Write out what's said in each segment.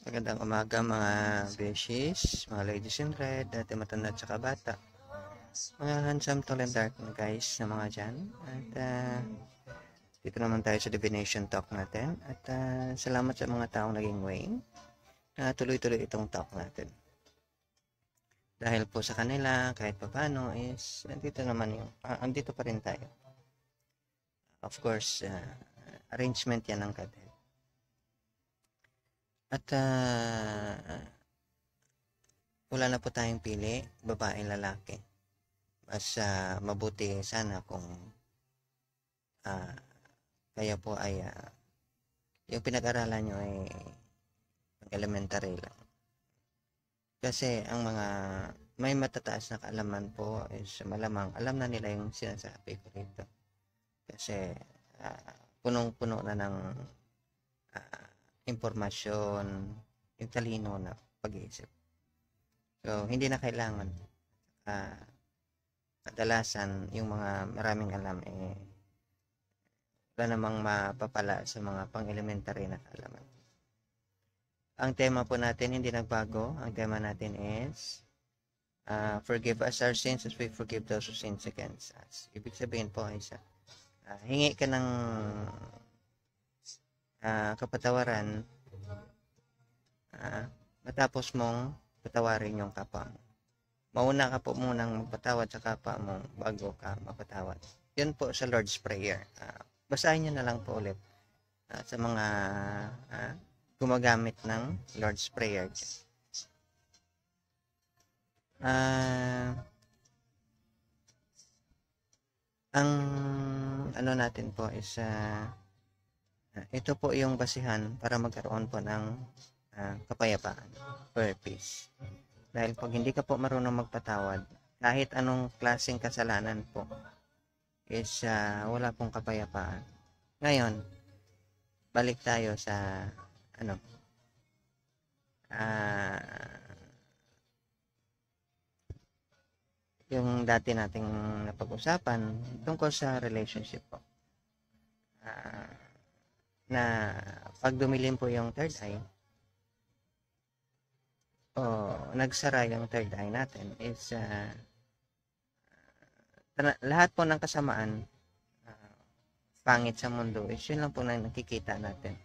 Magandang umaga mga beshies, mga ladies in red, at matanda at saka bata. Mga handsome, tall, and dark na guys na mga dyan. At dito naman tayo sa divination talk natin. At salamat sa mga taong naging wing na tuloy-tuloy itong talk natin. Dahil po sa kanila, kahit paano is, andito pa rin tayo. Of course, arrangement yan ng God. At wala na po tayong pili, babae, lalaki. Mas mabuti sana kung kaya po ay yung pinag-aralan nyo ay elementary lang. Kasi ang mga may matataas na kaalaman po is malamang alam na nila yung sinasabi ko rito. Kasi punong-puno na ng impormasyon, yung talino na pag-iisip. So, hindi na kailangan. Kadalasan, yung mga maraming alam, wala namang mapapala sa mga pang-elementary na kaalaman. Ang tema po natin, hindi nagbago. Ang tema natin is, forgive us our sins as we forgive those who sins against us. Ibig sabihin po ay hingi ka ng kapatawaran matapos mong patawarin yung kapwa mo. Mauna ka po munang magpatawad sa kapwa mo bago ka mapatawad. Yun po sa Lord's Prayer. Basahin nyo na lang po ulit sa mga gumagamit ng Lord's Prayer. Ang ano natin po is ito po yung basihan para magkaroon po ng kapayapaan or peace. Dahil pag hindi ka po marunong magpatawad, kahit anong klaseng kasalanan po is wala pong kapayapaan. Ngayon, balik tayo sa yung dati nating napag-usapan tungkol sa relationship po. Na pag dumilim po yung third eye o nagsara yung third eye natin is lahat po ng kasamaan pangit sa mundo is yun lang po na nakikita natin.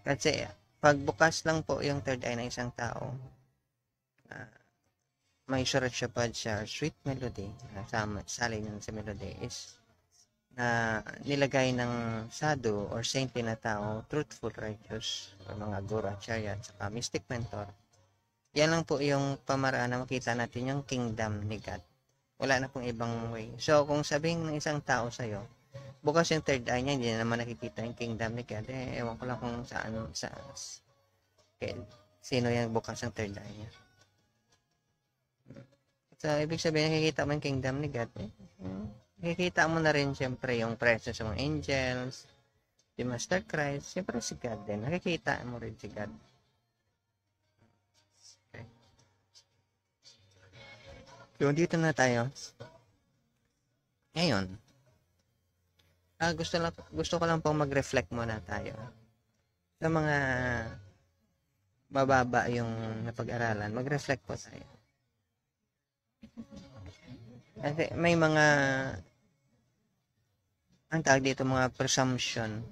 Kasi pag bukas lang po yung third eye ng isang tao, may surat-syapad siya sweet melody salin sa melody is na nilagay ng sadhu or saintly na tao, truthful, righteous, or mga guru, acharya, at saka mystic mentor. Yan lang po yung pamaraan na makita natin yung kingdom ni God. Wala na pong ibang way. So, kung sabihin ng isang tao sa'yo, bukas yung third eye niya, hindi na naman nakikita yung kingdom ni God. Ewan ko lang kung sino yung bukas yung third eye niya. So, ibig sabihin, nakikita mo yung kingdom ni God. Nakikita mo na rin siyempre yung presence ng angels, si Master Christ, siyempre si God din. Nakikita mo rin si God. Okay. So, dito na tayo. Ngayon, gusto ko lang pong mag-reflect muna tayo sa mga mababa yung napag-aralan. Mag-reflect po tayo. Kasi may mga ang tawag dito mga presumption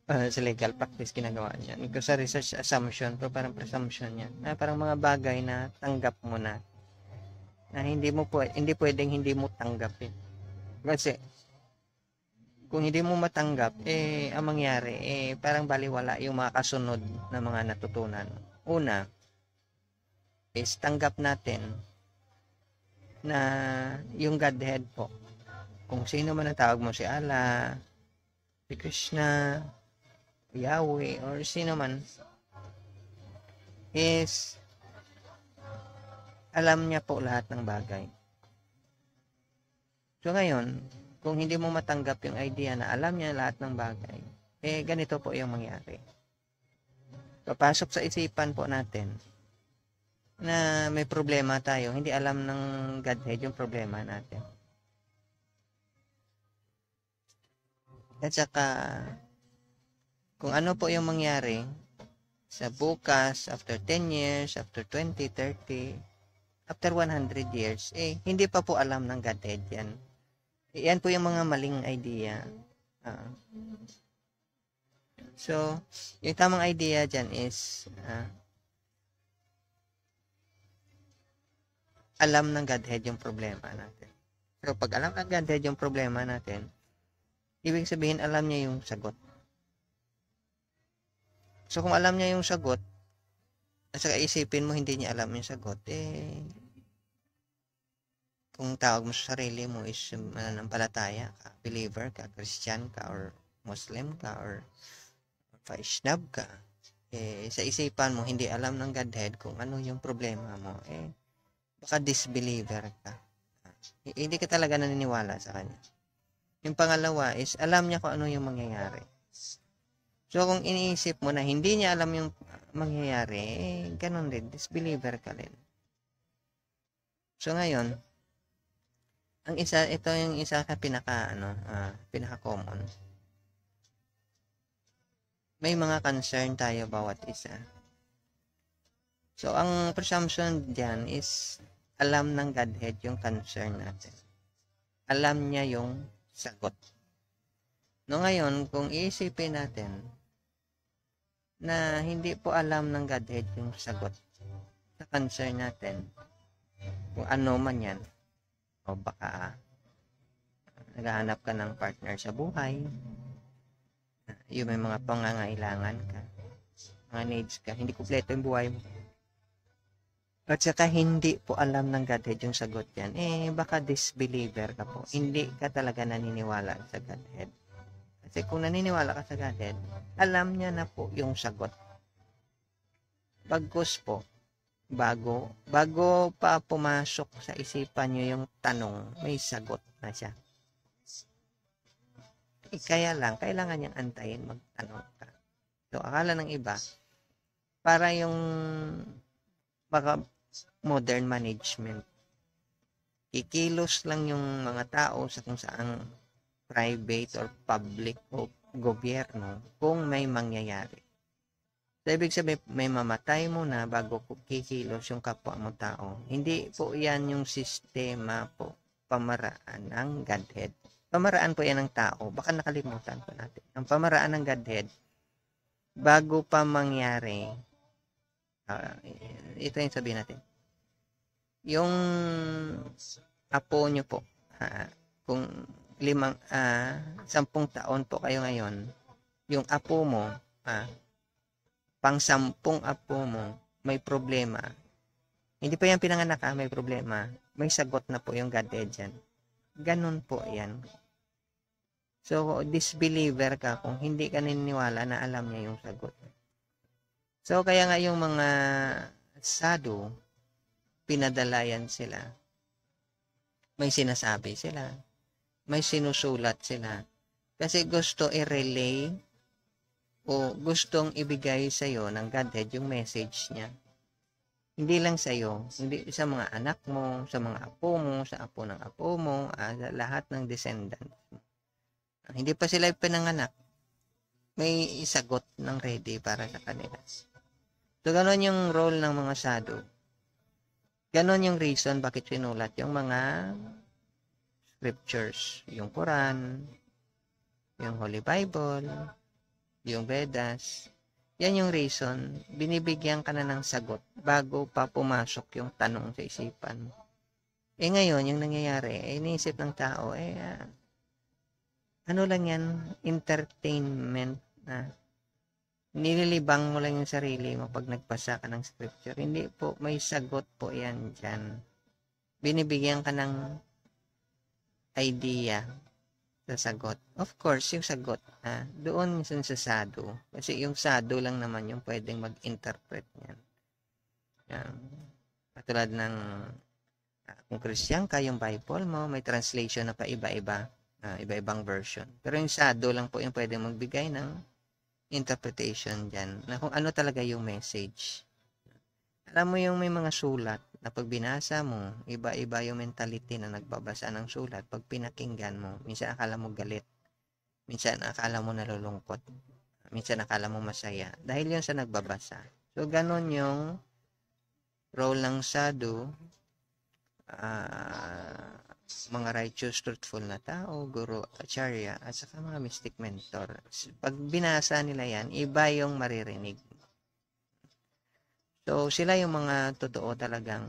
sa legal practice ginagawa niyan. Kung sa research assumption, pero parang presumption yan. Parang mga bagay na tanggap mo na hindi pwedeng hindi mo tanggapin. Kasi kung hindi mo matanggap, ang mangyari, parang baliwala yung mga kasunod na mga natutunan. Una, is tanggap natin na yung Godhead po, kung sino man ang tawag mo, si Allah, si Krishna, Yahweh, or sino man, is alam niya po lahat ng bagay. So ngayon, kung hindi mo matanggap yung idea na alam niya lahat ng bagay, ganito po yung mangyari. Papasok sa isipan po natin na may problema tayo, hindi alam ng Godhead yung problema natin. At saka kung ano po yung mangyari sa bukas, after 10 years, after 20, 30, after 100 years, hindi pa po alam ng Godhead yan. Yan po yung mga maling idea. So, yung tamang idea dyan is, alam ng Godhead yung problema natin. So, pag alam ng Godhead yung problema natin, ibig sabihin, alam niya yung sagot. So, kung alam niya yung sagot, at saka isipin mo hindi niya alam yung sagot, kung tawag mo sa sarili mo is mananampalataya ka, believer ka, Christian ka, or Muslim ka, or Vaishnava ka, sa isipan mo, hindi alam ng Godhead kung ano yung problema mo, baka disbeliever ka. Hindi ka talaga naniniwala sa kanya. Yung pangalawa is, alam niya kung ano yung mangyayari. So, kung iniisip mo na hindi niya alam yung mangyayari, ganun din, disbeliever ka rin. So, ngayon, ito yung isa ka pinaka-common. May mga concern tayo bawat isa. So, ang presumption diyan is alam ng Godhead yung concern natin. Alam niya yung sagot. No, ngayon, kung iisipin natin na hindi po alam ng Godhead yung sagot sa concern natin, kung ano man yan, o baka naghahanap ka ng partner sa buhay, yung may mga pangangailangan ka, mga needs ka, hindi kumpleto yung buhay mo, at saka hindi po alam ng Godhead yung sagot yan, baka disbeliever ka po. Hindi ka talaga naniniwala sa Godhead. Kasi kung naniniwala ka sa Godhead, alam niya na po yung sagot. Bagkus po, bago pa pumasok sa isipan nyo yung tanong, may sagot na siya. Kaya lang, kailangan niyang antayin magtanong ka. So, akala ng iba, para yung baka modern management, kikilos lang yung mga tao sa kung saang private or public o gobyerno kung may mangyayari. So, ibig sabihin, may mamatay mo na bago kikilos yung kapwa mo tao. Hindi po yan yung sistema po, pamaraan ng Godhead. Pamaraan po yan ng tao. Baka nakalimutan po natin. Ang pamaraan ng Godhead, bago pa mangyari, ito yung sabihin natin. Yung apo nyo po, kung 10 taon po kayo ngayon, yung apo mo, pang 10 apo mo, may problema. Hindi pa yan pinanganak, may problema. May sagot na po yung Godhead dyan. Ganun po yan. So, disbeliever ka kung hindi ka naniniwala na alam niya yung sagot. So, kaya nga yung mga sadhu, pinadalayan sila. May sinasabi sila. May sinusulat sila. Kasi gusto i-relay o gustong ibigay sa'yo ng Godhead yung message niya. Hindi lang sa'yo, hindi sa mga anak mo, sa mga apo mo, sa apo ng apo mo, sa lahat ng descendants mo. Hindi pa sila pinanganak, may isagot ng ready para sa kanila. So, ganon yung role ng mga sadhu. Ganon yung reason bakit sinulat yung mga scriptures, yung Quran, yung Holy Bible, yung Vedas. Yan yung reason, binibigyan ka na ng sagot bago pa pumasok yung tanong sa isipan mo. Ngayon, yung nangyayari, iniisip ng tao, ano lang yan, entertainment na nililibang mo lang yung sarili mo pag nagbasa ka ng scripture. Hindi po, may sagot po yan dyan. Binibigyan ka ng idea sa sagot. Of course, yung sagot, doon sa sadhu. Kasi yung sadhu lang naman yung pwedeng mag-interpret niyan. Katulad ng, kung Christian ka, yung Bible mo, may translation na pa iba-iba. Iba-ibang version. Pero yung sadhu lang po yung pwedeng magbigay ng interpretation dyan, na kung ano talaga yung message. Alam mo yung may mga sulat na pag binasa mo, iba-iba yung mentality na nagbabasa ng sulat. Pag pinakinggan mo, minsan akala mo galit, minsan akala mo nalulungkot. Minsan akala mo masaya. Dahil yun sa nagbabasa. So, ganun yung role ng sadhu, mga righteous, truthful na tao, guru, acharya, at saka mga mystic mentor. Pag binasa nila yan, iba yung maririnig. So, sila yung mga totoo talagang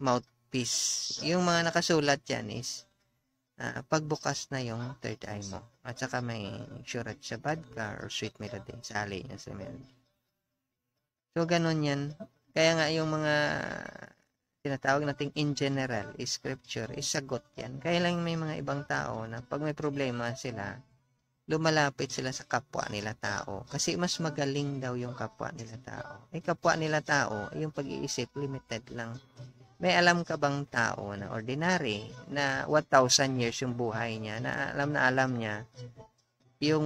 mouthpiece. Yung mga nakasulat yan is pagbukas na yung third eye mo. At saka may surat sa Badka or sweet melody. Sali niya sa melody. So, ganun yan. Kaya nga yung mga tinatawag nating in general is scripture is sagot yan. Kaya lang may mga ibang tao na pag may problema sila, lumalapit sila sa kapwa nila tao. Kasi mas magaling daw yung kapwa nila tao. Kapwa nila tao, yung pag-iisip, limited lang. May alam ka bang tao na ordinary, na 1,000 years yung buhay niya, na alam niya, yung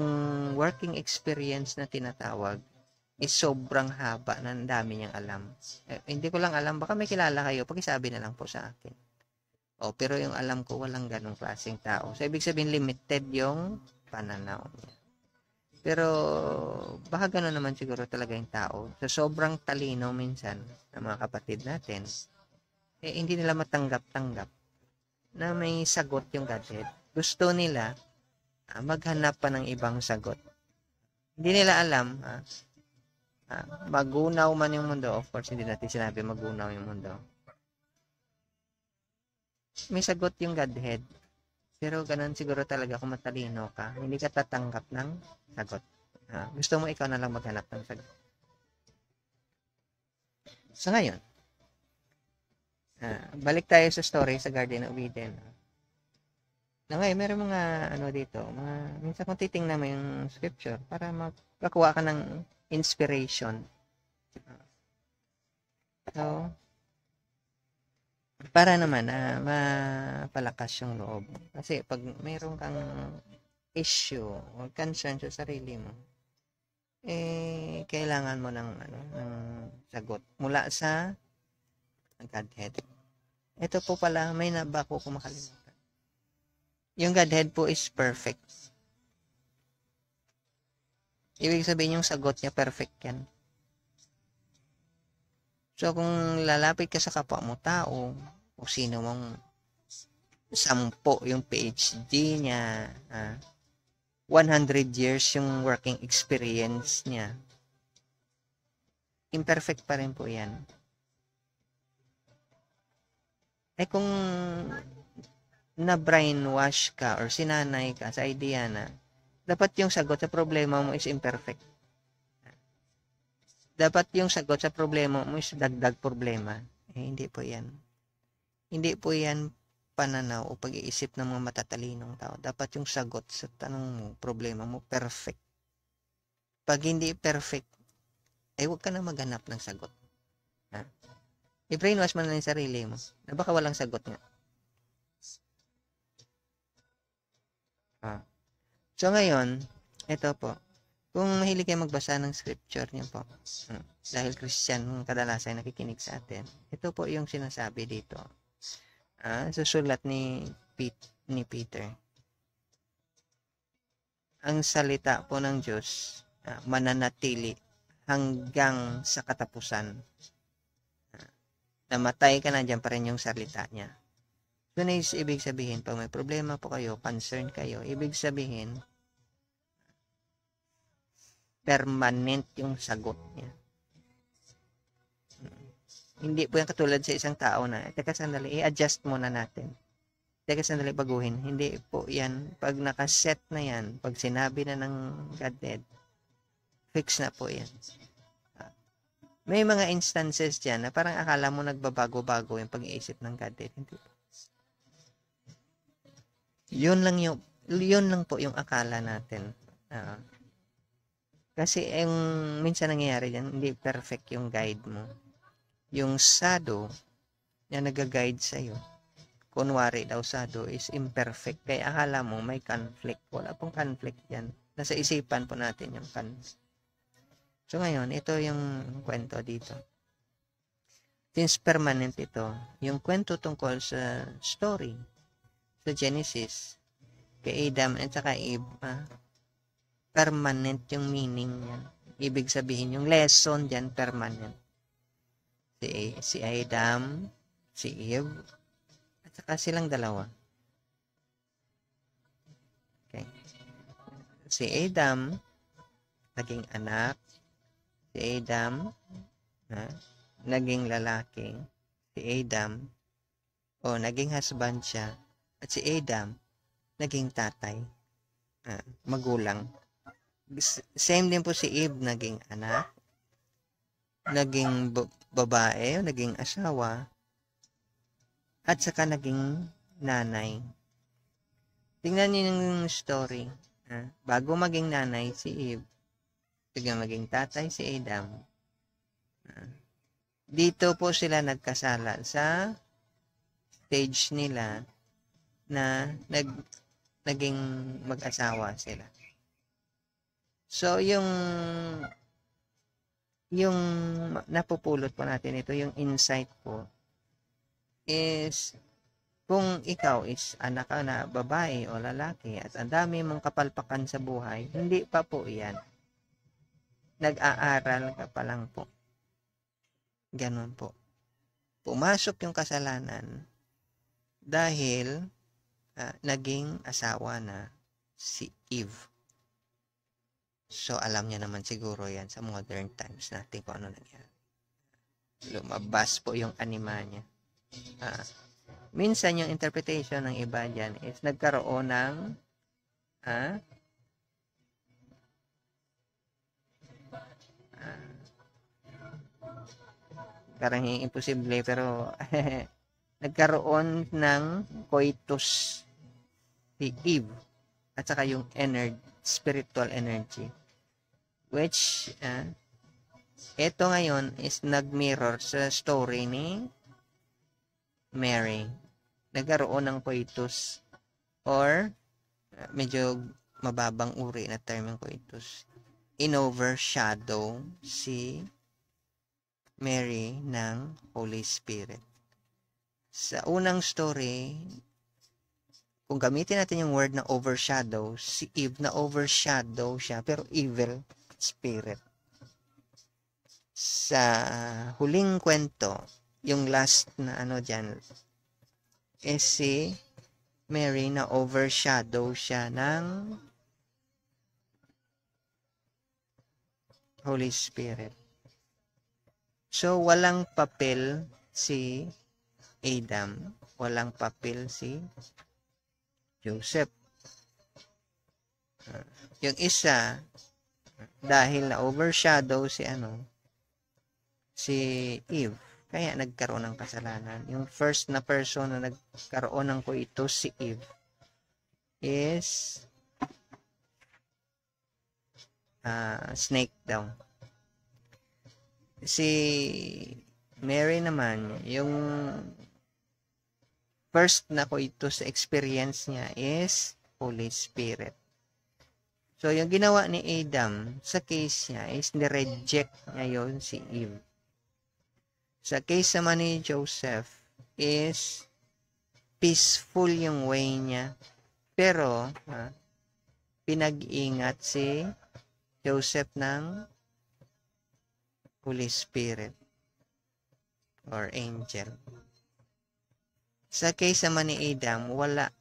working experience na tinatawag, is sobrang haba na ang dami niyang alam. Hindi ko lang alam, baka may kilala kayo, pakisabi na lang po sa akin. Pero yung alam ko, walang ganong klaseng tao. So, ibig sabihin, limited yung pananaw niya. Pero, baka gano'n naman siguro talaga yung tao. So, sobrang talino minsan ng mga kapatid natin, hindi nila matanggap-tanggap na may sagot yung Godhead. Gusto nila maghanap pa ng ibang sagot. Hindi nila alam, magunaw man yung mundo. Of course, hindi natin sinabi magunaw yung mundo. May sagot yung Godhead. Pero ganun siguro talaga kung matalino ka, hindi ka tatanggap ng sagot. Gusto mo ikaw na lang maghanap ng sagot. So ngayon, balik tayo sa story sa Garden of Eden. Ngayon, meron mga dito, minsan kung titingnan mo yung scripture para makakuha ka ng inspiration. So, para naman mapalakas yung loob. Kasi pag mayroon kang issue o concern sa sarili mo, kailangan mo ng sagot mula sa Godhead. Ito po pala, may nabako ko makalimutan. Yung Godhead po is perfect. Ibig sabihin yung sagot niya, perfect yan. So, kung lalapit ka sa kapwa mo tao, o sino mong 10 yung PhD niya, 100 years yung working experience niya, imperfect pa rin po yan. Kung na-brainwash ka or sinanay ka sa idea na dapat yung sagot sa problema mo is imperfect. Dapat yung sagot sa problema mo is dagdag problema. Hindi po yan. Hindi po yan pananaw o pag-iisip ng mga matatalinong tao. Dapat yung sagot sa tanong mo, problema mo, perfect. Pag hindi perfect, huwag ka na maghanap ng sagot. I-brainwash mo na yung sarili mo na baka walang sagot nga. So ngayon, ito po. Kung mahilig kayo magbasa ng scripture niyo po, dahil Christian kadalasan nakikinig sa atin, ito po yung sinasabi dito. Susulat ni Peter. Ang salita po ng Diyos, mananatili hanggang sa katapusan. Namatay ka na, dyan pa rin yung salita niya. So, ibig sabihin, pag may problema po kayo, concern kayo, ibig sabihin, permanent yung sagot niya. Hindi po yan katulad sa isang tao na, teka sandali, i-adjust muna natin. Teka sandali, baguhin. Hindi po yan. Pag nakaset na yan, pag sinabi na ng Godhead, fix na po yan. May mga instances dyan na parang akala mo nagbabago-bago yung pag-iisip ng Godhead. Hindi po. Yun lang po yung akala natin. Kasi yung minsan nangyayari dyan, hindi perfect yung guide mo. Yung sadhu na nag-guide sa'yo, kunwari daw sadhu is imperfect. Kaya akala mo may conflict. Wala pong conflict yan. Nasa isipan po natin yung conflict. So ngayon, ito yung kwento dito. Since permanent ito, yung kwento tungkol sa story, sa Genesis, kay Adam at saka Eve, permanent yung meaning niyan. Ibig sabihin, yung lesson diyan permanent. Si Adam, si Eve, at saka silang dalawa. Okay. Si Adam, naging anak. Si Adam, naging lalaki. Si Adam, naging husband siya. At si Adam, naging tatay. Magulang. Same din po si Eve, naging anak. Naging babae, naging asawa. At saka naging nanay. Tingnan niyo yung story. Bago maging nanay si Eve, biglang maging tatay si Adam. Dito po sila nagkasala sa stage nila na naging mag-asawa sila. So, yung napupulot po natin ito, yung insight po, is kung ikaw is anak ka na babae o lalaki at ang dami mong kapalpakan sa buhay, hindi pa po yan. Nag-aaral ka pa lang po. Ganun po. Pumasok yung kasalanan dahil naging asawa na si Eve. So, alam niya naman siguro yan sa modern times natin kung ano nangyari. Lumabas po yung anima niya. Minsan yung interpretation ng iba dyan is nagkaroon ng parang imposible pero nagkaroon ng coitus si Eve at saka yung spiritual energy, which ito ngayon is nag-mirror sa story ni Mary. Nagkaroon ng coitus or medyo mababang uri na term yung coitus. In-overshadow si Mary ng Holy Spirit. Sa unang story, kung gamitin natin yung word na overshadow, si Eve na overshadow siya, pero evil spirit. Sa huling kwento, yung last na dyan, is si Mary na overshadow siya ng Holy Spirit. So, walang papel si Adam, walang papel si Joseph. Yung isa, dahil na overshadow si Eve, kaya nagkaroon ng kasalanan. Yung first na person na nagkaroon ng coitus si Eve is snake daw. Si Mary naman, yung first na coitus experience niya is Holy Spirit. So, yung ginawa ni Adam sa case niya is nireject niya yun si Eve. Sa case naman ni Joseph is peaceful yung way niya. Pero, pinag-ingat si Joseph ng Holy Spirit or angel. Sa case naman ni Adam, wala.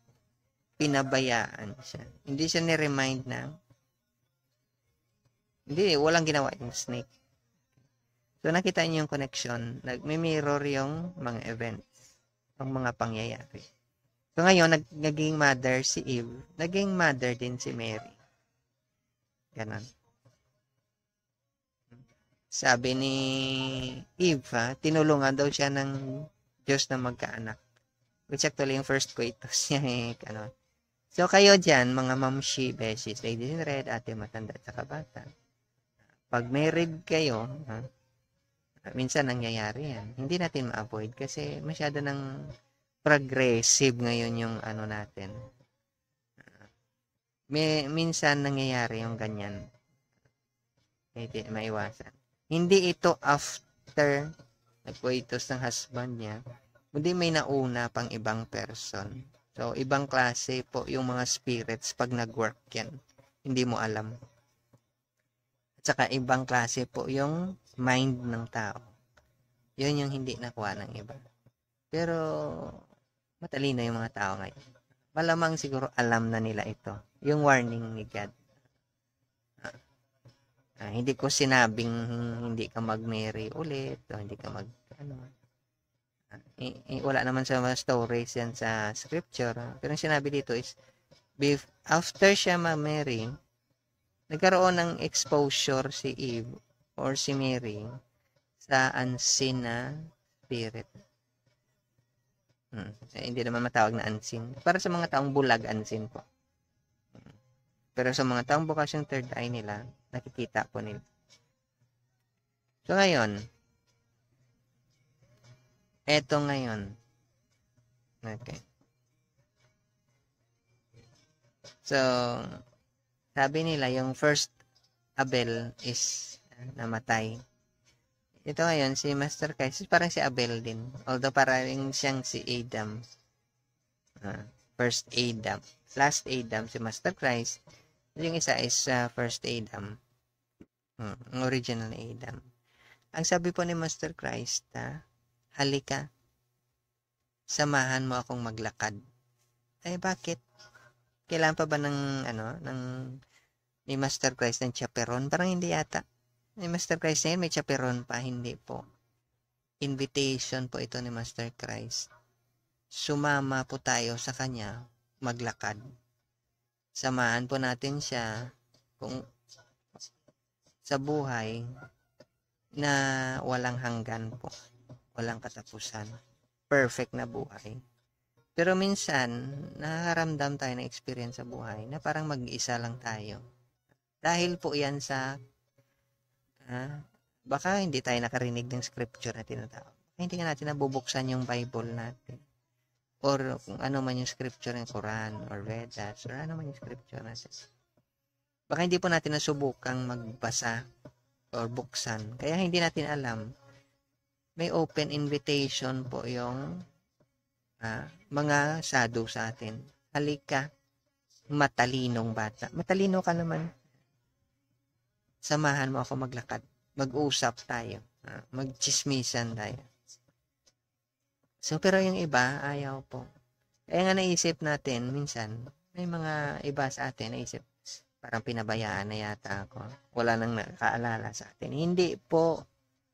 Pinabayaan siya. Hindi siya ni-remind walang ginawa yung snake. So, nakita niyo yung connection. Nagmi-mirror yung mga events, yung mga pangyayari. So, ngayon, naging mother si Eve, naging mother din si Mary. Ganon. Sabi ni Eve, tinulungan daw siya ng Diyos na magkaanak. Which actually yung first coitus niya So, kayo dyan, mga mamshi, beshies, ladies in red, ate matanda at saka bata. Pag married kayo, minsan nangyayari yan. Hindi natin ma-avoid kasi masyado ng progressive ngayon yung natin. Minsan nangyayari yung ganyan. Hindi maiwasan. Hindi ito after nag-coitus ng husband niya. Hindi may nauna pang ibang person. So, ibang klase po yung mga spirits pag nag-work yan. Hindi mo alam. At saka ibang klase po yung mind ng tao. Yun yung hindi nakuha ng iba. Pero matalino yung mga tao ngayon. Malamang siguro alam na nila ito. Yung warning ni God. Hindi ko sinabing hindi ka mag-marry ulit o hindi ka wala naman sa mga stories yan sa scripture. Pero ang sinabi dito is after siya ma-marry, nagkaroon ng exposure si Eve or si Mary sa unseen na spirit. Hindi naman matawag na unseen. Para sa mga taong bulag, unseen po. Pero sa mga taong bukas yung third eye nila, nakikita po nila. So ngayon, eto ngayon. Okay. So, sabi nila yung first Abel is namatay. Ito ngayon, si Master Christ, parang si Abel din. Although parang siyang si Adam. First Adam. Last Adam, si Master Christ. Yung isa is first Adam. Original Adam. Ang sabi po ni Master Christ, halika, samahan mo akong maglakad. Ay, bakit? Kailangan pa ba ni Master Christ ng chaperon? Parang hindi yata. Ni Master Christ na yun, may chaperon pa. Hindi po. Invitation po ito ni Master Christ. Sumama po tayo sa kanya, maglakad. Samahan po natin siya kung sa buhay na walang hanggan po. Walang katapusan. Perfect na buhay. Pero minsan, nakakaramdam tayo ng experience sa buhay na parang mag-isa lang tayo. Dahil po yan sa baka hindi tayo nakarinig ng scripture na tinatawag. Hindi nga natin nabubuksan yung Bible natin. Or kung ano man yung scripture ng Quran or Vedas or ano man yung scripture natin. Baka hindi po natin nasubukang magbasa or buksan. Kaya hindi natin alam. May open invitation po yung mga sadhu sa atin. Halika, matalinong bata. Matalino ka naman. Samahan mo ako maglakad. Mag-usap tayo. Magchismisan tayo. So, pero yung iba, ayaw po. Kaya nga naisip natin, minsan, may mga iba sa atin, naisip, parang pinabayaan na yata ako. Wala nang nakaalala sa atin. Hindi po,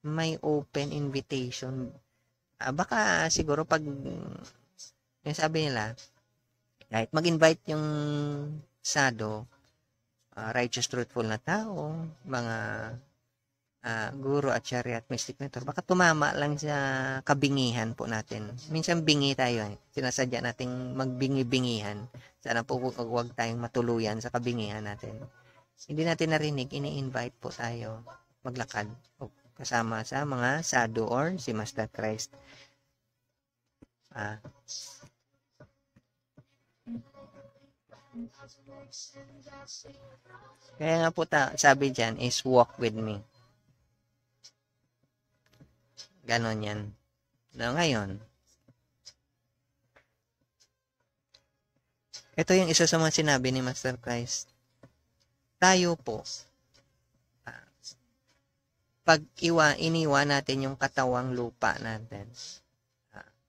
may open invitation. Baka siguro pag, yung sabi nila, kahit mag-invite yung sadhu, righteous, truthful na tao, mga guru at charya at mystic mentor, baka tumama lang sa kabingihan po natin. Minsan bingi tayo. Sinasadya nating magbingi-bingihan. Sana po huwag tayong matuluyan sa kabingihan natin. Hindi natin narinig, ini-invite po tayo maglakad kasama sa mga sadhu or si Master Christ. Kaya nga po sabi dyan is walk with me. Ganon yan. Ngayon, ito yung isa sa mga sinabi ni Master Christ. Tayo po, pag iniwan natin yung katawang lupa natin.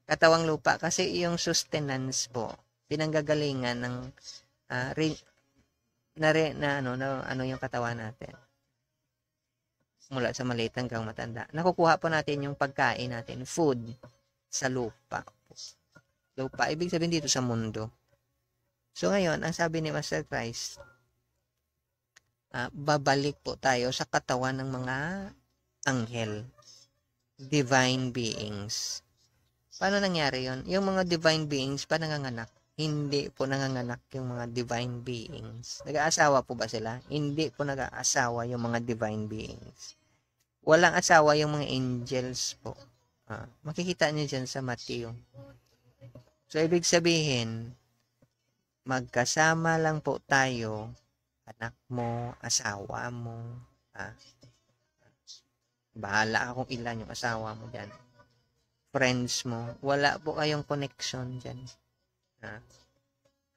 Katawang lupa, kasi yung sustenance po, pinanggagalingan ng ano yung katawan natin. Mula sa maliit hanggang matanda. Nakukuha po natin yung pagkain natin, food, sa lupa. Lupa, ibig sabihin dito sa mundo. So ngayon, ang sabi ni Master Christ, babalik po tayo sa katawan ng mga anghel, divine beings. Paano nangyari yon? Yung mga divine beings pa nanganganak? Hindi po nanganganak yung mga divine beings. Nag-aasawa po ba sila? Hindi po nag-aasawa yung mga divine beings. Walang asawa yung mga angels po. Makikita niyo dyan sa Matthew. So, ibig sabihin, magkasama lang po tayo, anak mo, asawa mo, bahala akong ilan yung asawa mo dyan. Friends mo, wala po kayong connection dyan.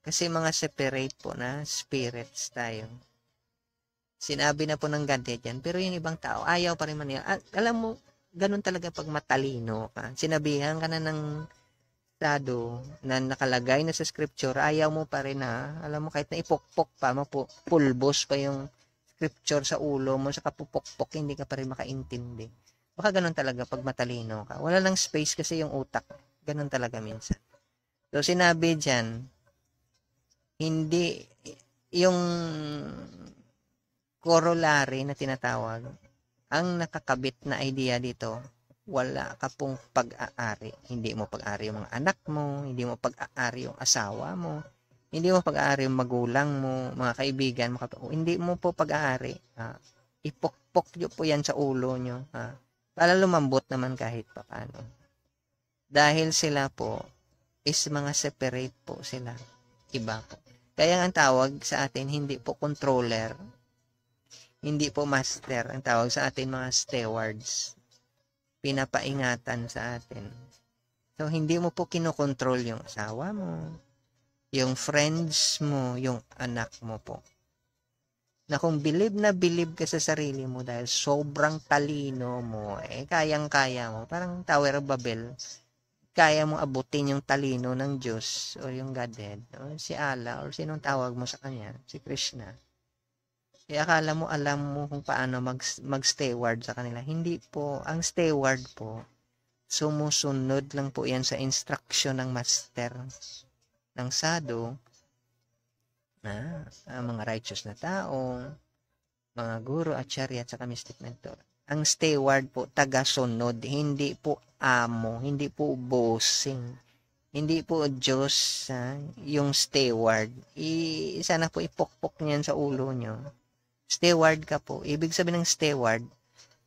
Kasi mga separate po na spirits tayo. Sinabi na po ng Godhead yan. Pero yung ibang tao, ayaw pa rin man yan. Alam mo, ganun talaga pag matalino ka. Sinabihan ka na ng estado na nakalagay na sa scripture, ayaw mo pa rin na, alam mo, kahit na ipokpok pa, pulbos pa yung scripture sa ulo mo, sa kapupokpok, hindi ka pa rin makaintindi. Baka ganun talaga pag matalino ka. Wala lang space kasi yung utak. Ganun talaga minsan. So, sinabi dyan, hindi, yung corollary na tinatawag, ang nakakabit na idea dito, wala ka pong pag-aari. Hindi mo pag-aari yung mga anak mo, hindi mo pag-aari yung asawa mo, hindi mo pag-aari yung magulang mo, mga kaibigan mo, hindi mo po pag-aari. Ipokpok nyo po yan sa ulo nyo. Para lumambot naman kahit pa paano. Dahil sila po is mga separate po sila. Iba po. Kaya ang tawag sa atin, hindi po controller, hindi po master. Ang tawag sa atin mga stewards. Pinapaingatan sa atin. So, hindi mo po kinokontrol yung asawa mo, yung friends mo, yung anak mo po. Na kung bilib na bilib ka sa sarili mo dahil sobrang talino mo, kayang-kaya mo. Parang Tower of Babel, kaya mo abutin yung talino ng Diyos o yung Godhead, o si Allah, or sinong tawag mo sa Kanya, si Krishna. Akala mo, alam mo kung paano mag-steward sa kanila. Hindi po. Ang steward po, sumusunod lang po yan sa instruction ng master, ng sadhu, mga righteous na tao, mga guru, acharya, at saka mystic mentor. Ang steward po, taga-sunod, hindi po amo, hindi po bossing, hindi po Diyos, yung steward. Sana po ipokpok niyan sa ulo nyo. Steward ka po. Ibig sabihin ng steward,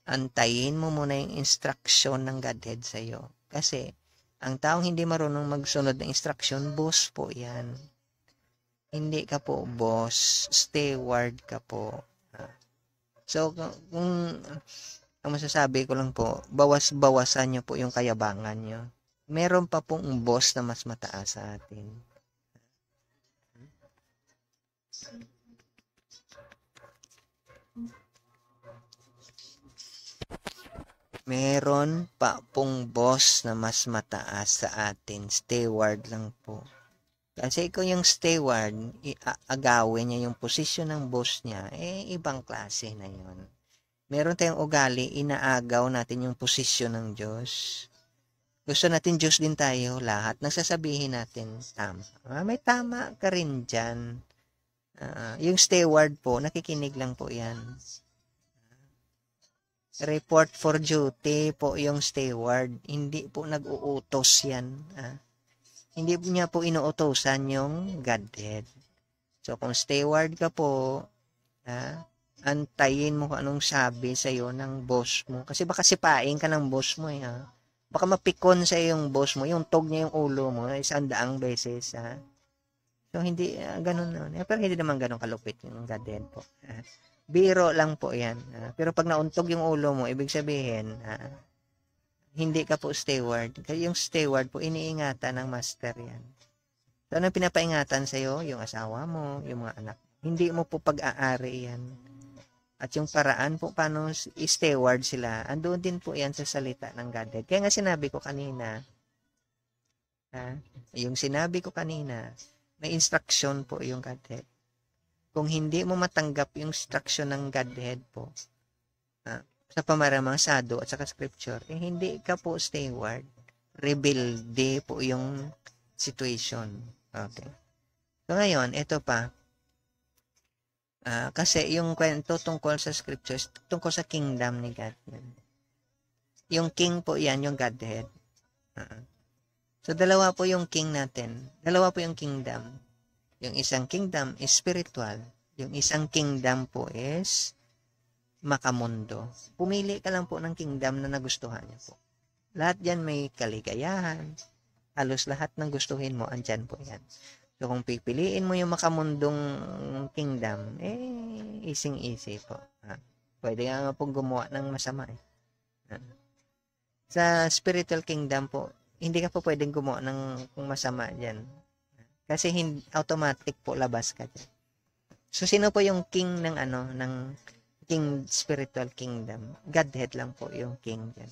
antayin mo muna yung instruction ng Godhead sa iyo. Kasi, ang taong hindi marunong magsunod ng instruction, boss po yan. Hindi ka po boss, steward ka po. So, kung ang masasabi ko lang po, bawas-bawasan nyo po yung kayabangan nyo. Meron pa pong boss na mas mataas sa atin. Meron pa pong boss na mas mataas sa atin. Steward lang po. Kasi kung yung steward, agawin niya yung posisyon ng boss niya, ibang klase na yun. Meron tayong ugali, inaagaw natin yung posisyon ng Diyos. Gusto natin Diyos din tayo, lahat. Nagsasabihin natin, tama. May tama ka rin dyan. Yung steward po, nakikinig lang po yan. Report for duty po yung steward. Hindi po nag-uutos yan. Hindi niya po inuutosan yung Godhead. So, kung steward ka po, antayin mo kung anong sabi sa'yo ng boss mo. Kasi baka sipain ka ng boss mo. Baka mapikon sa yung boss mo. Yung tog niya yung ulo mo. 100 beses. So, hindi, ganun na. Pero hindi naman ganun kalupit yung Godhead po. Biro lang po yan. Pero pag nauntog yung ulo mo, ibig sabihin, hindi ka po steward. Kasi yung steward po, iniingatan ng master yan. So, anong pinapaingatan sa'yo? Yung asawa mo, yung mga anak. Hindi mo po pag-aari yan. At yung paraan po, paano i-steward sila, andun din po yan sa salita ng Godhead. Kaya nga sinabi ko kanina, may instruction po yung Godhead. Kung hindi mo matanggap yung instruction ng Godhead po, sa pamaramang sadhu at saka scripture, hindi ka po steward. Rebelde po yung situation. Okay. So ngayon, ito pa. Kasi yung kwento tungkol sa scriptures, tungkol sa kingdom ni God. Yung king po yan, yung Godhead. So dalawa po yung king natin. Dalawa po yung kingdom. Yung isang kingdom is spiritual. Yung isang kingdom po is makamundo. Pumili ka lang po ng kingdom na nagustuhan niyo po. Lahat yan may kaligayahan. Halos lahat ng gustuhin mo, andyan po yan. So, kung pipiliin mo yung makamundong kingdom, easy po. Pwede nga pong gumawa ng masama. Sa spiritual kingdom po, hindi ka po pwedeng gumawa ng masama dyan. Kasi automatic po labas ka dyan. So, sino po yung king ng king spiritual kingdom? Godhead lang po yung king dyan.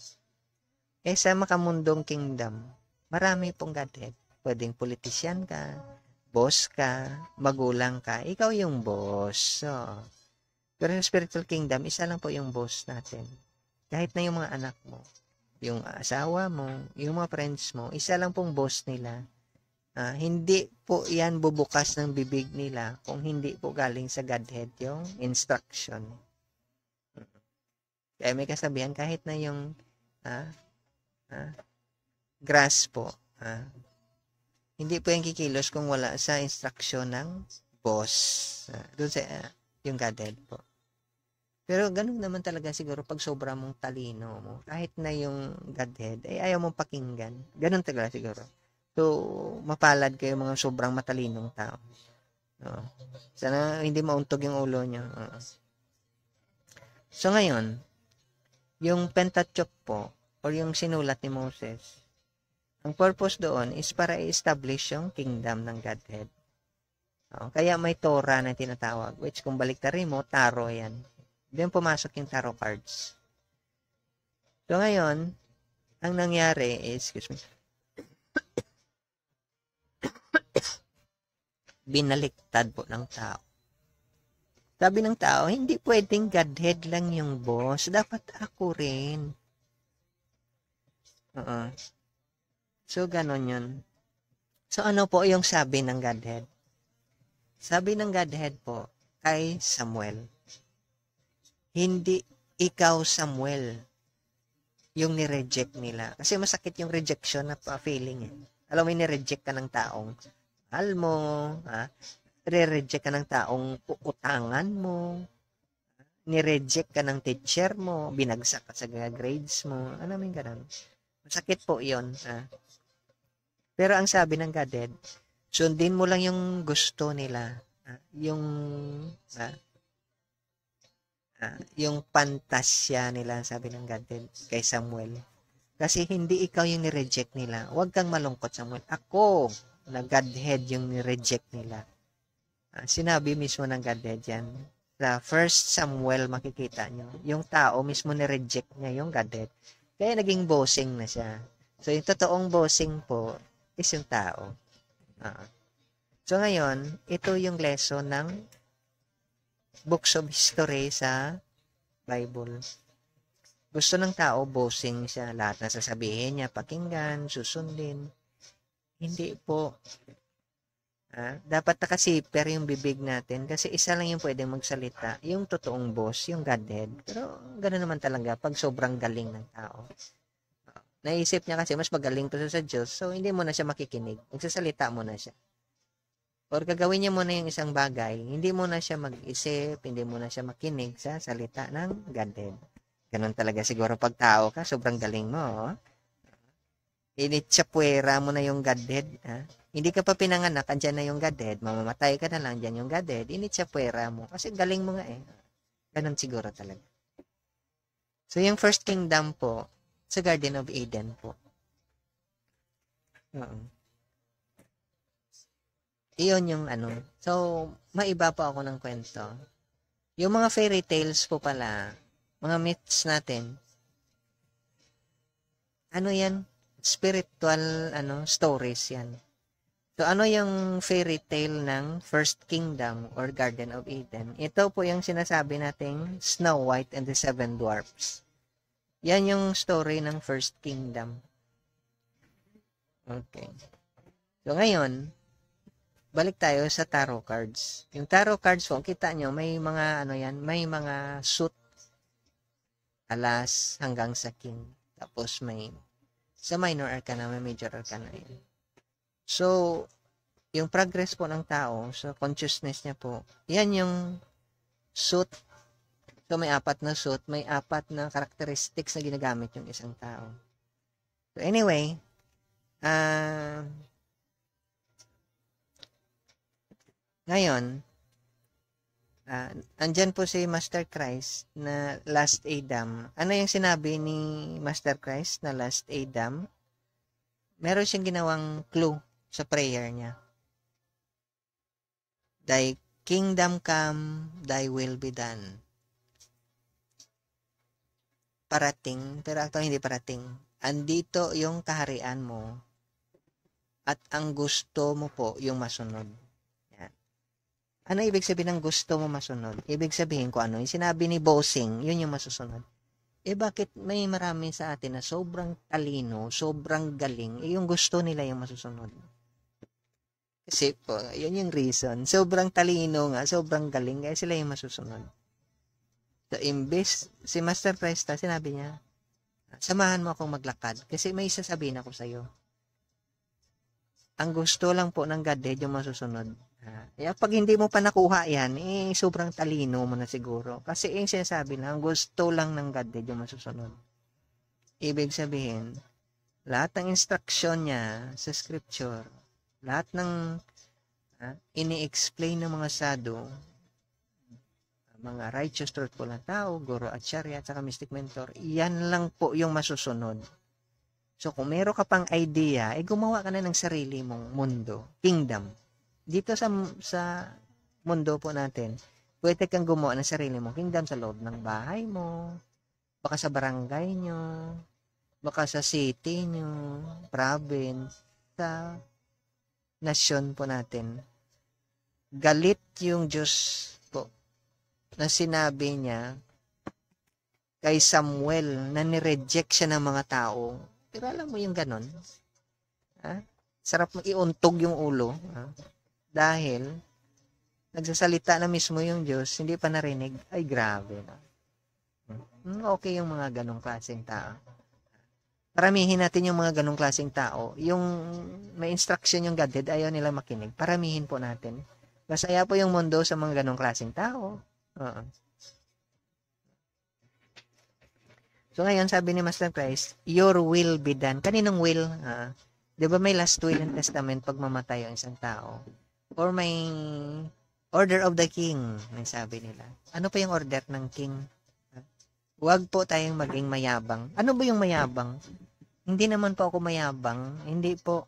Eh, sa makamundong kingdom, marami pong Godhead. Pwedeng politisyan ka, boss ka, magulang ka, ikaw yung boss. So, pero sa spiritual kingdom, isa lang po yung boss natin. Kahit na yung mga anak mo, yung asawa mo, yung mga friends mo, isa lang pong boss nila. Hindi po yan bubukas ng bibig nila kung hindi po galing sa Godhead yung instruction. Kaya may kasabihan, kahit na yung grass po, hindi po yung kikilos kung wala sa instruction ng boss. Doon sa yung Godhead po. Pero ganun naman talaga siguro pag sobra mong talino mo, kahit na yung Godhead, ay ayaw mong pakinggan. Ganun talaga siguro. So, mapalad kayo mga sobrang matalinong tao. Sana hindi mauntog yung ulo nyo. So, ngayon, yung Pentateuch po, or yung sinulat ni Moses, ang purpose doon is para i-establish yung kingdom ng Godhead. Kaya may Torah na tinatawag, which kung baliktarin mo, taro yan. Diyan pumasok yung tarot cards. So, ngayon, ang nangyari is, binaliktad po ng tao. Sabi ng tao, hindi pwedeng Godhead lang yung boss. Dapat ako rin. So, ganon yun. So, ano po yung sabi ng Godhead? Sabi ng Godhead po, kay Samuel, hindi ikaw, Samuel, yung ni-reject nila. Kasi masakit yung rejection na feeling. Alam mo, ni-reject ka ng taong mahal mo, re-reject ka ng taong uutangan mo, ni-reject ka ng teacher mo, binagsak ka sa grades mo, ano may ganun. Masakit po yun. Pero ang sabi ng Godhead, sundin mo lang yung gusto nila, yung pantasya nila, sabi ng Godhead kay Samuel. Kasi hindi ikaw yung ni-reject nila. Huwag kang malungkot, Samuel. Ako, na Godhead yung ni-reject nila. Sinabi mismo ng Godhead yan. Sa 1 Samuel makikita nyo, yung tao mismo ni-reject niya yung Godhead. Kaya naging bossing na siya. So, yung totoong bossing po is yung tao. So, ngayon, ito yung lesson ng books of history sa Bible. Gusto ng tao, bossing siya. Lahat na sasabihin niya, pakinggan, susundin. Hindi po. Dapat nakasiper yung bibig natin kasi isa lang yung pwedeng magsalita. Yung totoong boss, yung Godhead. Pero gano'n naman talaga pag sobrang galing ng tao. Naisip niya kasi mas magaling pa siya sa Diyos, so hindi mo na siya makikinig. Magsasalita mo na siya. Or gagawin niya muna yung isang bagay, hindi mo na siya mag-isip, hindi mo na siya makinig sa salita ng Godhead. Ganun talaga siguro pag tao ka, sobrang galing mo. Initsapwera mo na yung Godhead. Hindi ka pa pinanganak, andyan na yung Godhead. Mamamatay ka na lang, andyan yung Godhead. Initsapwera mo. Kasi galing mo nga eh. Ganun siguro talaga. So, yung first kingdom po, sa Garden of Eden po. Iyon yung ano. So, maiba po ako ng kwento. Yung mga fairy tales po pala, mga myths natin, ano yan? Spiritual stories yan. So, ano yung fairy tale ng First Kingdom or Garden of Eden? Ito po yung sinasabi nating Snow White and the Seven Dwarfs. Yan yung story ng First Kingdom. Okay. So, ngayon, balik tayo sa tarot cards. Yung tarot cards po, kita nyo, may mga may mga suit alas hanggang sa king. Tapos may sa minor arcana, may major arcana yun. So, yung progress po ng tao, so consciousness niya po, yan yung suit. So, may 4 na suit, may 4 na characteristics na ginagamit yung isang tao. So, anyway, ngayon, andyan po si Master Christ na Last Adam. Ano yung sinabi ni Master Christ na Last Adam? Meron siyang ginawang clue sa prayer niya. Like, Kingdom come, thy will be done. Parating, pero actually hindi parating. Andito yung kaharian mo at ang gusto mo po yung masunod. Yan. Ano ibig sabihin ng gusto mo masunod? Ibig sabihin ko ano, yung sinabi ni Bossing, yun yung masusunod. Bakit may marami sa atin na sobrang talino, sobrang galing, yung gusto nila yung masusunod? Kasi po, yun yung reason. Sobrang talino nga, sobrang galing, kaya sila yung masusunod. So, imbes, si Master Presta, sinabi niya, samahan mo akong maglakad kasi may sasabihin ako sa'yo. Ang gusto lang po ng Godhead yung masusunod. Kaya pag hindi mo pa nakuha yan, sobrang talino mo na siguro. Kasi yung sinasabi na, ang gusto lang ng Godhead yung masusunod. Ibig sabihin, lahat ng instruction niya sa scripture, lahat ng ini-explain ng mga sadhu, mga righteous, truthful na tao, guru, acharya, at saka mystic mentor, yan lang po yung masusunod. So, kung meron ka pang idea, gumawa ka na ng sarili mong mundo, kingdom. Dito sa mundo po natin, pwede kang gumawa ng sarili mong kingdom sa loob ng bahay mo, baka sa barangay nyo, baka sa city nyo, province, sa nasyon po natin. Galit yung Diyos po na sinabi niya kay Samuel na nireject siya ng mga tao. Pero alam mo yung ganon. Sarap mo iuntog yung ulo. Dahil nagsasalita na mismo yung Diyos, hindi pa narinig. Ay, grabe. Okay yung mga ganong klaseng tao. Paramihin natin yung mga ganong klaseng tao. Yung may instruction yung Godhead, ayaw nila makinig. Paramihin po natin. Masaya po yung mundo sa mga ganong klaseng tao. So ngayon, sabi ni Master Christ, your will be done. Kaninong will? Di ba may last will and testament pag mamatay ang isang tao? Or may order of the king, may sabi nila. Ano pa yung order ng king? Huwag po tayong maging mayabang. Ano ba yung mayabang? Hindi naman po ako mayabang. Hindi po.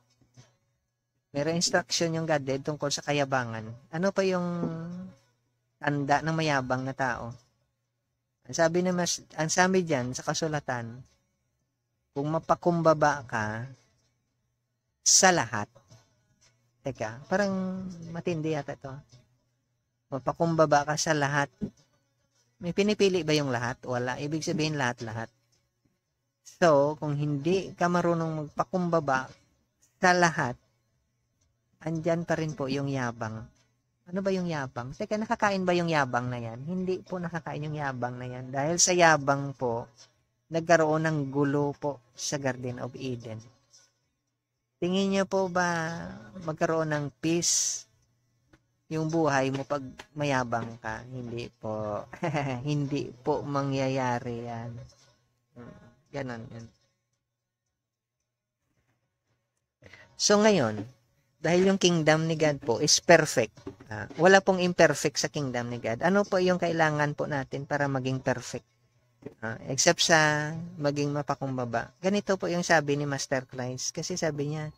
Meron instruction yung Godhead tungkol sa kayabangan. Ano pa yung tanda ng mayabang na tao? Ang sabi dyan sa kasulatan, kung mapakumbaba ka sa lahat, teka, parang matindi yata ito. Mapakumbaba ka sa lahat. May pinipili ba yung lahat? Wala. Ibig sabihin lahat-lahat. So, kung hindi ka marunong magpakumbaba sa lahat, andyan pa rin po yung yabang. Ano ba yung yabang? Teka, nakakain ba yung yabang na yan? Hindi po nakakain yung yabang na yan. Dahil sa yabang po, nagkaroon ng gulo po sa Garden of Eden. Tingin niyo po ba magkaroon ng peace yung buhay mo pag mayabang ka? Hindi po. Hindi po mangyayari yan. Ganon yan. So ngayon, dahil yung kingdom ni God po is perfect. Wala pong imperfect sa kingdom ni God. Ano po yung kailangan po natin para maging perfect? Except sa maging mapakumbaba. Ganito po yung sabi ni Master Christ. Kasi sabi niya,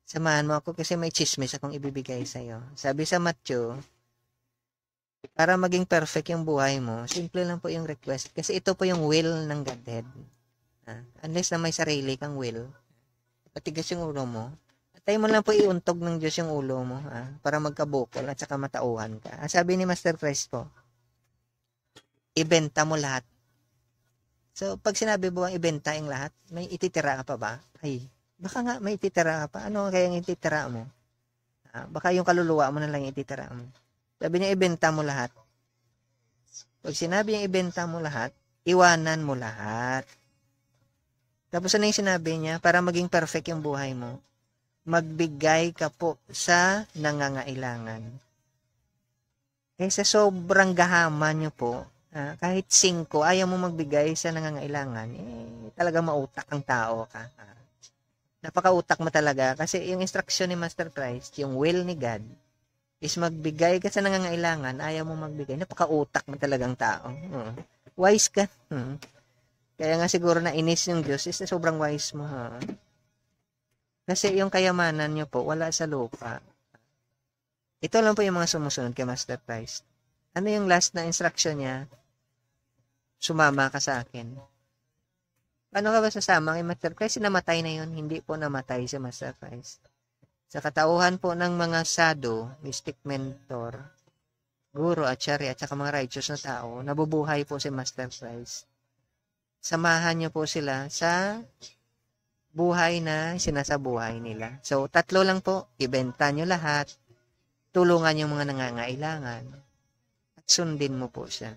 samahan mo ako kasi may chismis akong ibibigay sa'yo. Sabi sa Matthew, para maging perfect yung buhay mo, simple lang po yung request. Kasi ito po yung will ng Godhead. Unless na may sarili kang will, patigas yung ulo mo, tayo mo lang po iuntog ng Diyos yung ulo mo, para magkabukol at saka matauhan ka. Sabi ni Master Christ po, ibenta mo lahat. So, pag sinabi mo ang ibenta yung lahat, may ititira ka pa ba? Ay, baka nga may ititira ka pa. Ano kaya yung ititira mo? Baka yung kaluluwa mo na lang yung ititira mo. Sabi niya, ibenta mo lahat. Pag sinabi yung ibenta mo lahat, iwanan mo lahat. Tapos ano yung sinabi niya? Para maging perfect yung buhay mo, magbigay ka po sa nangangailangan. Sa sobrang gahaman nyo po, kahit 5, ayaw mo magbigay sa nangangailangan, talaga mautak ang tao ka. Napakautak mo talaga. Kasi yung instruction ni Master Christ, yung will ni God, is magbigay ka sa nangangailangan, ayaw mo magbigay. Napakautak mo talagang tao. Wise ka. Kaya nga siguro na inis yung Diyos, is sobrang wise mo. Kasi yung kayamanan nyo po, wala sa lupa. Ito lang po yung mga sumusunod kay Master Christ. Ano yung last na instruction niya? Sumama ka sa akin. Paano ka ba sasama kay Master Christ? Namatay na yun. Hindi po namatay si Master Christ. Sa katauhan po ng mga sado, mystic mentor, guro, acharya, at saka mga righteous na tao, nabubuhay po si Master Christ. Samahan niyo po sila sa buhay na sinasabuhay nila. So, 3 lang po. Ibenta niyo lahat. Tulungan yung mga nangangailangan. At sundin mo po siya.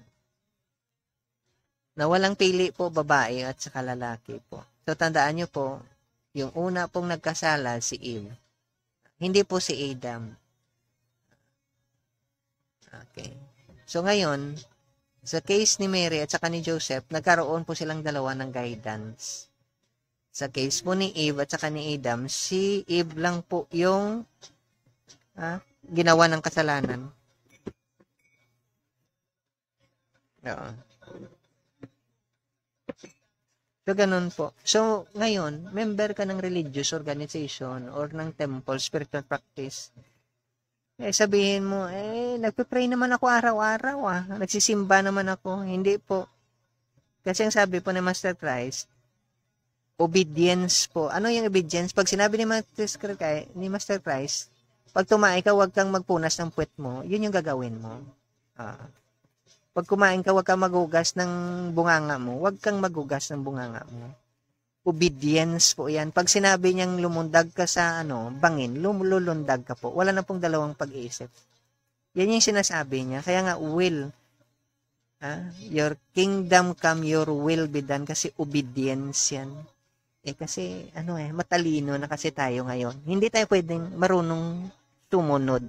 Na walang pili po babae at saka lalaki po. So, tandaan niyo po, yung una pong nagkasala si Eve. Hindi po si Adam. Okay. So, ngayon, sa case ni Mary at saka ni Joseph, nagkaroon po silang dalawa ng guidance. Sa case po ni Eve at saka ni Adam, si Eve lang po yung ginawa ng kasalanan. Oo. So, ganun po. So, ngayon, member ka ng religious organization or ng temple, spiritual practice. Sabihin mo, nagpe-pray naman ako araw-araw, nagsisimba naman ako. Hindi po. Kasi ang sabi po ni Master Christ, obedience po. Ano yung obedience? Pag sinabi ni Master Christ, pag tumae ka, huwag kang magpunas ng puwet mo, yun yung gagawin mo. Pag kumain ka, huwag kang magugas ng bunganga mo, huwag kang magugas ng bunganga mo. Obedience po yan. Pag sinabi niyang lumundag ka sa bangin, lulundag ka po. Wala na pong dalawang pag-iisip. Yan yung sinasabi niya. Kaya nga, will. Your kingdom come, your will be done. Kasi obedience yan. Kasi, matalino na kasi tayo ngayon. Hindi tayo pwedeng marunong sumunod.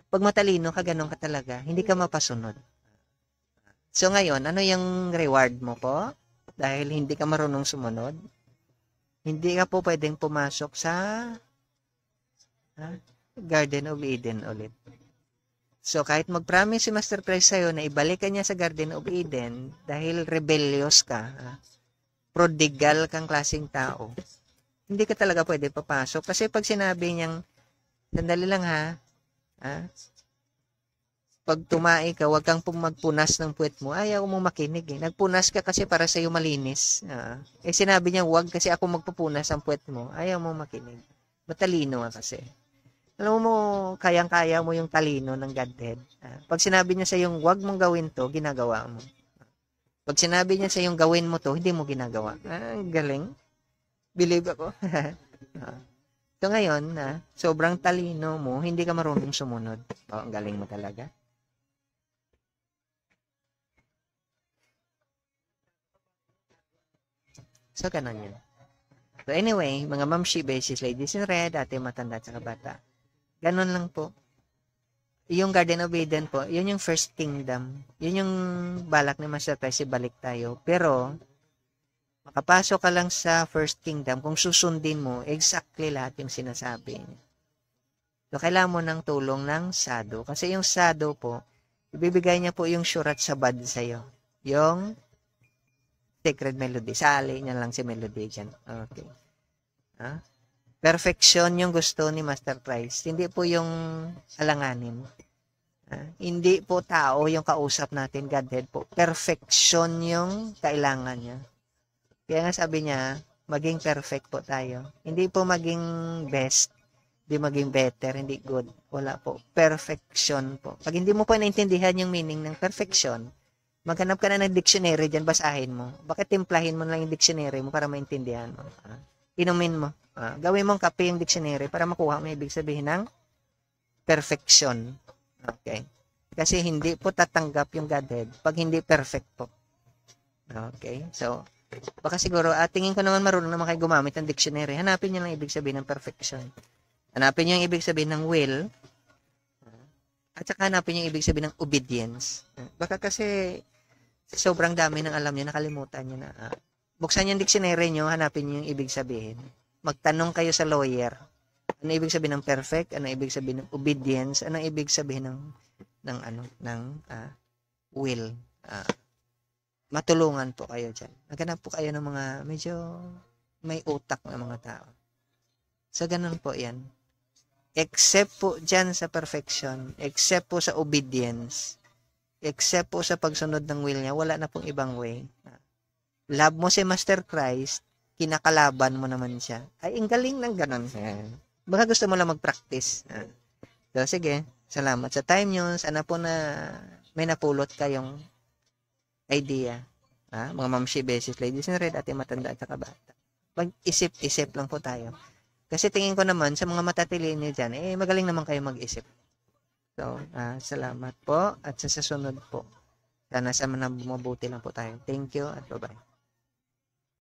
Pag matalino ka, ganun ka talaga. Hindi ka mapasunod. So, ngayon, ano yung reward mo po? Dahil hindi ka marunong sumunod, hindi ka po pwedeng pumasok sa Garden of Eden ulit. So, kahit mag-promise si Master Christ sa'yo na ibalik ka niya sa Garden of Eden dahil rebellious ka, prodigal kang klaseng tao, hindi ka talaga pwede papasok. Kasi pag sinabi niyang, sandali lang pag tumae ka, huwag kang magpunas ng puwet mo. Ayaw mo makinig Nagpunas ka kasi para sa'yo malinis. Sinabi niya, huwag kasi ako magpupunas ng puwet mo. Ayaw mo makinig. Matalino kasi. Alam mo, kayang-kaya mo yung talino ng Godhead. Pag sinabi niya sa'yo, huwag mong gawin to, ginagawa mo. Pag sinabi niya sa'yo, gawin mo to, hindi mo ginagawa. Galing. Believe ako. So ngayon, sobrang talino mo, hindi ka marunong sumunod. Ang galing mo talaga. So, ganun yun. So, anyway, mga mamshi, basis, ladies in red, ate matanda at saka bata. Ganun lang po. Yung Garden of Eden po, yun yung first kingdom. Yun yung balak ni Master Christ, balik tayo. Pero, makapasok ka lang sa first kingdom kung susundin mo exactly lahat yung sinasabi niya. So, kailangan mo ng tulong ng sado. Kasi yung sado po, ibibigay niya po yung Shurat Shabad sa'yo. Yung sacred melody. Sali niya lang si melody dyan. Okay. Perfection yung gusto ni Master Christ. Hindi po yung alanganin. Hindi po tao yung kausap natin, Godhead po. Perfection yung kailangan niya. Kaya nga sabi niya, maging perfect po tayo. Hindi po maging best, hindi maging better, hindi good. Wala po. Perfection po. Pag hindi mo po naintindihan yung meaning ng perfection, maghanap ka na ng dictionary dyan, basahin mo. Bakit timplahin mo lang yung dictionary mo para maintindihan mo? Inumin mo. Gawin mong kape yung dictionary para makuha mo ibig sabihin ng perfection. Okay. Kasi hindi po tatanggap yung Godhead pag hindi perfect po. Okay. So, baka siguro, tingin ko naman marunong naman kayo gumamit ng dictionary. Hanapin nyo lang ibig sabihin ng perfection. Hanapin nyo yung ibig sabihin ng will. At saka hanapin yung ibig sabihin ng obedience. Baka kasi sobrang dami ng alam niyo, nakalimutan niyo na. Buksan yung dictionary niyo, hanapin niyo yung ibig sabihin. Magtanong kayo sa lawyer. Ano ibig sabihin ng perfect? Ano ibig sabihin ng obedience? Ano ibig sabihin ng will? Matulungan po kayo dyan. Maghanap po kayo ng mga medyo may utak na mga tao. So, ganun po yan. except po dyan sa perfection, except po sa obedience, except po sa pagsunod ng will niya, wala na pong ibang way. Love mo si Master Christ, kinakalaban mo naman siya. Ay, ang galing ng ganon. Baka gusto mo lang mag-practice. So, sige. Salamat sa time nyo. Sana po na may napulot kayong idea. Mga mamshi, beses, ladies in red, ate matanda at saka bata. Mag-isip-isip lang po tayo. Kasi tingin ko naman, sa mga matatilin nyo dyan, magaling naman kayo mag-isip. So, salamat po at sa susunod po. Sana sa mga mabuti lang po tayo. Thank you at bye-bye.